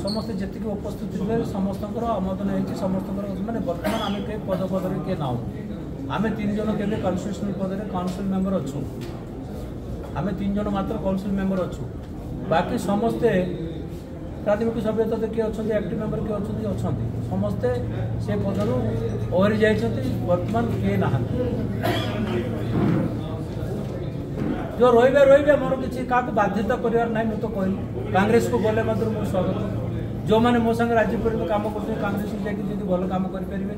समस्ते जी उपस्थित थे समस्त अनुमोदन होती समस्त मैंने बर्तमान आम कई पद पदर किए ना आम 3 जन के कन्स्टिट्यूशनल पदर काउंसिल मेंबर अच्छू आम 3 जन मात्र काउंसिल मेंबर अच्छू बाकी समस्ते प्राथमिक सभ्यता किए अच्छा एक्टिव मेंबर किए अच्छा समस्ते से पदर ओहरी जाइए बर्तमान किए ना जो रे मोर किसी क्या बाध्यता करार ना मुझे तो कहली कांग्रेस को गले मोर स्वागत जो मैंने मो संगे राज्य पर्यटन कम कर कांग्रेस को जाकि भल कम करेंगे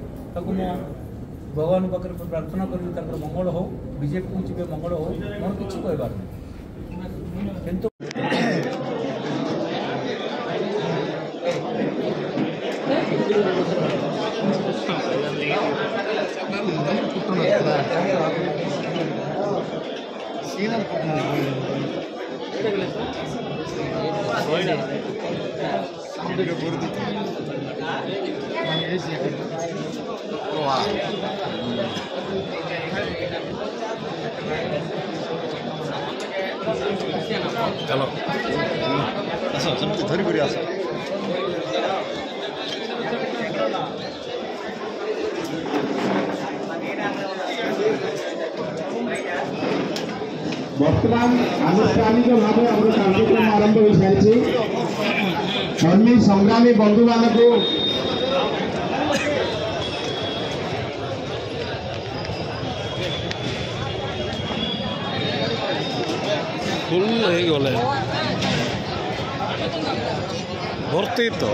भगवान पाखे प्रार्थना करी मंगल हो बीजेपी को जी मंगल हो मोर किसी कहबार नहीं किंतु चलो धरी कर आस बर्तमान आनुष्ठानिक भाव आम कार्यक्रम आरंभ हो सारी धर्मी संग्रामी बंधु मान फुल गले भर्ती तो